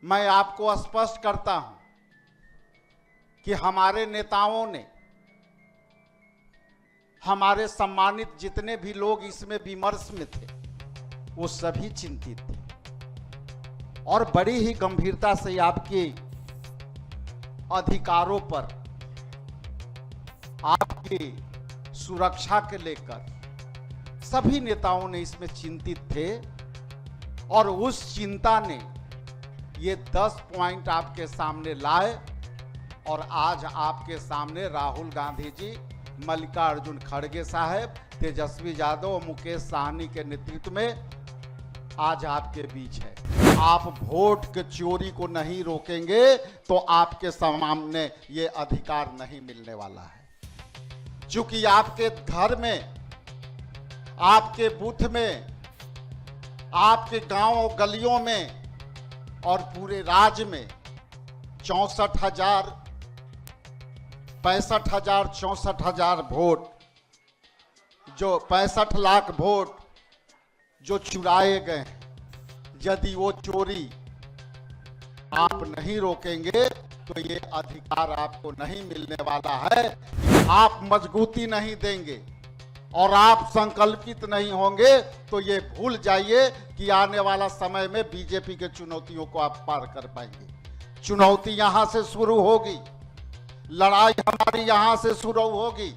मैं आपको स्पष्ट करता हूं कि हमारे नेताओं ने, हमारे सम्मानित जितने भी लोग इसमें विमर्श में थे, वो सभी चिंतित थे और बड़ी ही गंभीरता से आपके अधिकारों पर, आपकी सुरक्षा के लेकर सभी नेताओं ने इसमें चिंतित थे। और उस चिंता ने ये 10 पॉइंट आपके सामने लाए और आज आपके सामने राहुल गांधी जी, मल्लिकार्जुन खड़गे साहब, तेजस्वी यादव और मुकेश साहनी के नेतृत्व में आज आपके बीच है। आप वोट के चोरी को नहीं रोकेंगे तो आपके सामने ये अधिकार नहीं मिलने वाला है। क्योंकि आपके घर में, आपके बूथ में, आपके गांव गलियों में और पूरे राज्य में 64,000, 65,000, 64,000 वोट, जो 65 लाख वोट जो चुराए गए हैं, यदि वो चोरी आप नहीं रोकेंगे तो ये अधिकार आपको नहीं मिलने वाला है। आप मजबूती नहीं देंगे और आप संकल्पित नहीं होंगे तो ये भूल जाइए कि आने वाला समय में बीजेपी के चुनौतियों को आप पार कर पाएंगे। चुनौती यहां से शुरू होगी, लड़ाई हमारी यहां से शुरू होगी।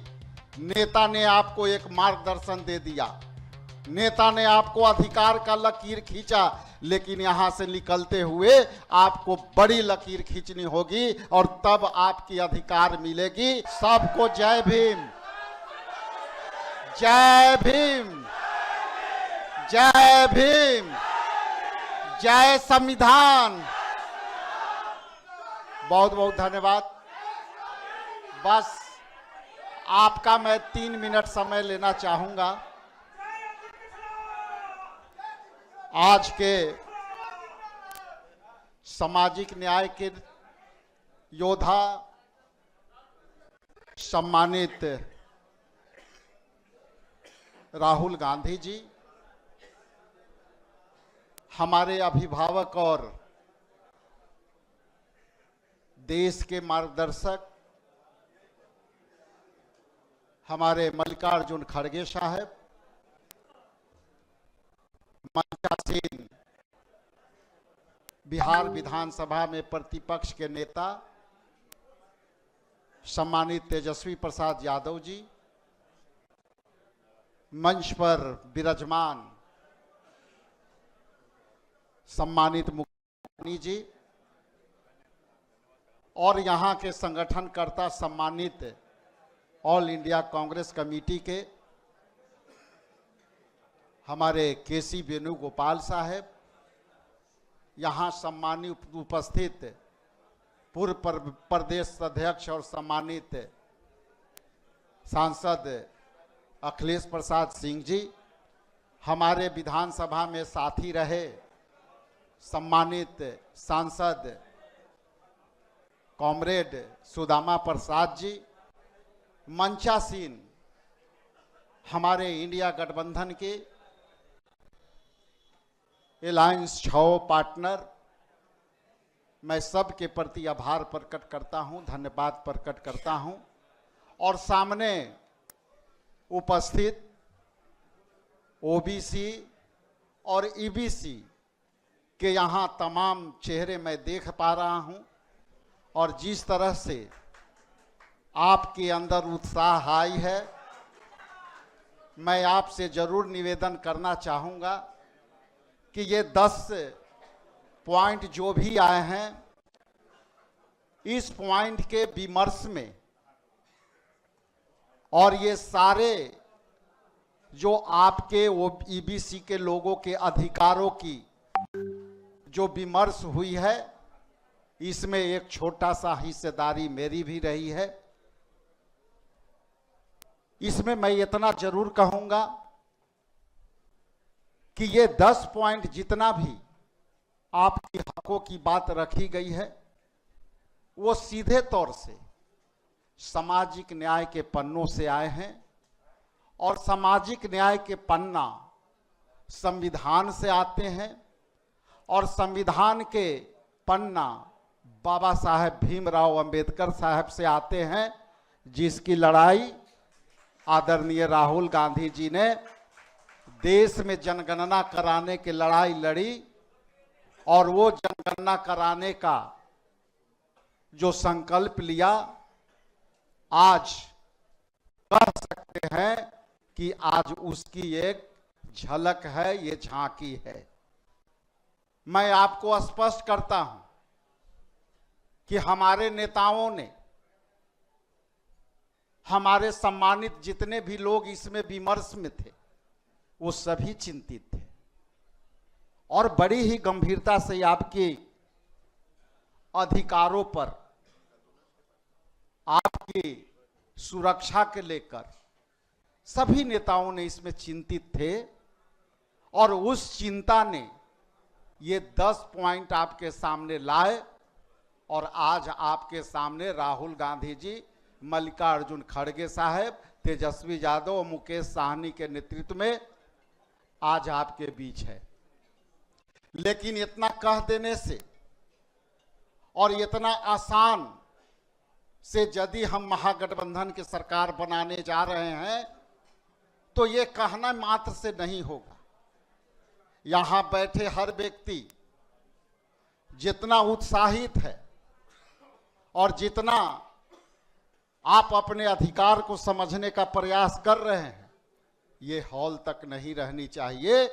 नेता ने आपको एक मार्गदर्शन दे दिया, नेता ने आपको अधिकार का लकीर खींचा, लेकिन यहां से निकलते हुए आपको बड़ी लकीर खींचनी होगी और तब आपकी अधिकार मिलेगी। सबको जय भीम, जय भीम, जय भीम, जय संविधान। बहुत बहुत धन्यवाद। बस आपका मैं 3 मिनट समय लेना चाहूंगा। आज के सामाजिक न्याय के योद्धा, सम्मानित राहुल गांधी जी, हमारे अभिभावक और देश के मार्गदर्शक, हमारे मल्लिकार्जुन खड़गे साहब, मंचासीन बिहार विधानसभा में प्रतिपक्ष के नेता सम्मानित तेजस्वी प्रसाद यादव जी, मंच पर विराजमान सम्मानित मुकेश जी और यहाँ के संगठनकर्ता सम्मानित ऑल इंडिया कांग्रेस कमेटी के हमारे केसी वेणुगोपाल साहब, यहाँ सम्मानित उपस्थित पूर्व प्रदेश अध्यक्ष और सम्मानित सांसद अखिलेश प्रसाद सिंह जी, हमारे विधानसभा में साथी रहे सम्मानित सांसद कॉमरेड सुदामा प्रसाद जी, मंचासीन हमारे इंडिया गठबंधन के अलायंस 6 पार्टनर, मैं सबके प्रति आभार प्रकट करता हूं, धन्यवाद प्रकट करता हूं। और सामने उपस्थित ओबीसी और ईबीसी के यहाँ तमाम चेहरे मैं देख पा रहा हूं और जिस तरह से आपके अंदर उत्साह आई है, मैं आपसे जरूर निवेदन करना चाहूँगा कि ये 10 पॉइंट जो भी आए हैं, इस पॉइंट के विमर्श में और ये सारे जो आपके ईबीसी के लोगों के अधिकारों की जो विमर्श हुई है, इसमें एक छोटा सा हिस्सेदारी मेरी भी रही है। इसमें मैं इतना जरूर कहूंगा कि ये 10 पॉइंट जितना भी आपके हकों की बात रखी गई है, वो सीधे तौर से सामाजिक न्याय के पन्नों से आए हैं और सामाजिक न्याय के पन्ना संविधान से आते हैं और संविधान के पन्ना बाबा साहेब भीमराव अंबेडकर साहब से आते हैं, जिसकी लड़ाई आदरणीय राहुल गांधी जी ने देश में जनगणना कराने की लड़ाई लड़ी, और वो जनगणना कराने का जो संकल्प लिया, आज कह सकते हैं कि आज उसकी एक झलक है, ये झांकी है। मैं आपको स्पष्ट करता हूं कि हमारे नेताओं ने, हमारे सम्मानित जितने भी लोग इसमें विमर्श में थे, वो सभी चिंतित थे और बड़ी ही गंभीरता से आपके अधिकारों पर, आपकी सुरक्षा के लेकर सभी नेताओं ने इसमें चिंतित थे। और उस चिंता ने ये 10 पॉइंट आपके सामने लाए, और आज आपके सामने राहुल गांधी जी, मल्लिकार्जुन खड़गे साहब, तेजस्वी यादव और मुकेश साहनी के नेतृत्व में आज आपके बीच है। लेकिन इतना कह देने से और इतना आसान से यदि हम महागठबंधन की सरकार बनाने जा रहे हैं, तो ये कहना मात्र से नहीं होगा। यहां बैठे हर व्यक्ति जितना उत्साहित है और जितना आप अपने अधिकार को समझने का प्रयास कर रहे हैं, ये हॉल तक नहीं रहनी चाहिए,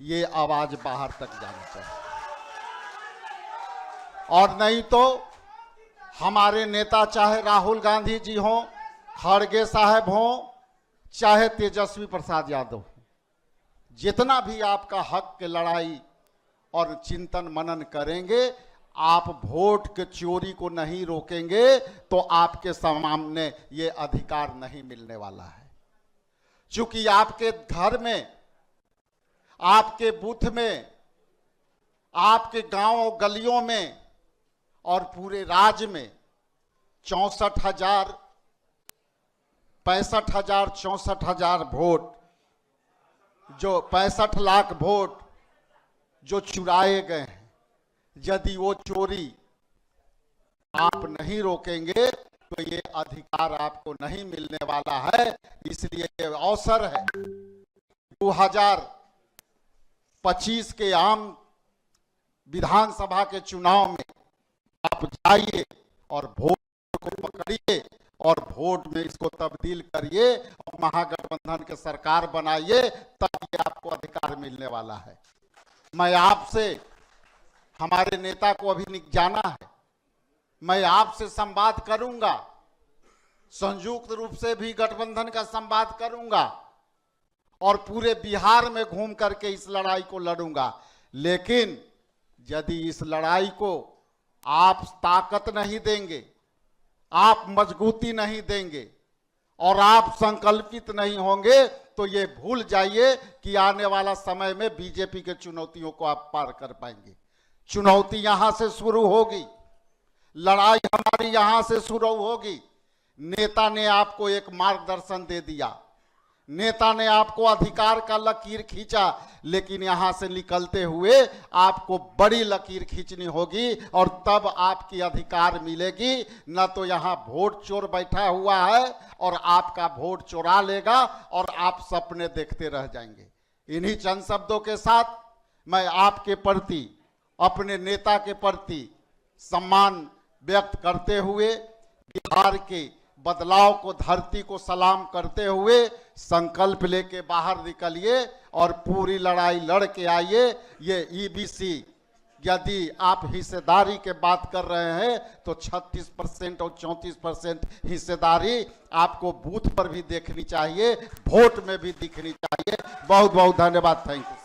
ये आवाज बाहर तक जानी चाहिए। और नहीं तो हमारे नेता चाहे राहुल गांधी जी हों, खड़गे साहब हों, चाहे तेजस्वी प्रसाद यादव हों, जितना भी आपका हक की लड़ाई और चिंतन मनन करेंगे, आप वोट के चोरी को नहीं रोकेंगे तो आपके सामने ये अधिकार नहीं मिलने वाला है। क्योंकि आपके घर में, आपके बूथ में, आपके गांव गलियों में और पूरे राज्य में 64,000 वोट, जो 65 लाख वोट जो चुराए गए हैं, यदि वो चोरी आप नहीं रोकेंगे तो ये अधिकार आपको नहीं मिलने वाला है। इसलिए ये अवसर है, 2025 के आम विधानसभा के चुनाव में आप जाइए और वोट को पकड़िए और वोट में इसको तब्दील करिए और महागठबंधन की सरकार बनाइए, तब ये आपको अधिकार मिलने वाला है। मैं आपसे, हमारे नेता को अभी जाना है, मैं आपसे संवाद करूंगा, संयुक्त रूप से भी गठबंधन का संवाद करूंगा और पूरे बिहार में घूम करके इस लड़ाई को लड़ूंगा। लेकिन यदि इस लड़ाई को आप ताकत नहीं देंगे, आप मजबूती नहीं देंगे और आप संकल्पित नहीं होंगे, तो ये भूल जाइए कि आने वाला समय में बीजेपी के चुनौतियों को आप पार कर पाएंगे। चुनौती यहां से शुरू होगी, लड़ाई हमारी यहां से शुरू होगी। नेता ने आपको एक मार्गदर्शन दे दिया, नेता ने आपको अधिकार का लकीर खींचा, लेकिन यहां से निकलते हुए आपको बड़ी लकीर खींचनी होगी और तब आपकी अधिकार मिलेगी। न तो यहां वोट चोर बैठा हुआ है और आपका वोट चुरा लेगा और आप सपने देखते रह जाएंगे। इन्हीं चंद शब्दों के साथ मैं आपके प्रति, अपने नेता के प्रति सम्मान व्यक्त करते हुए, बिहार के बदलाव को, धरती को सलाम करते हुए संकल्प लेके बाहर निकलिए और पूरी लड़ाई लड़ के आइए। ये ईबीसी, यदि आप हिस्सेदारी के बात कर रहे हैं तो 36% और 34% हिस्सेदारी आपको बूथ पर भी देखनी चाहिए, वोट में भी दिखनी चाहिए। बहुत बहुत धन्यवाद, थैंक यू।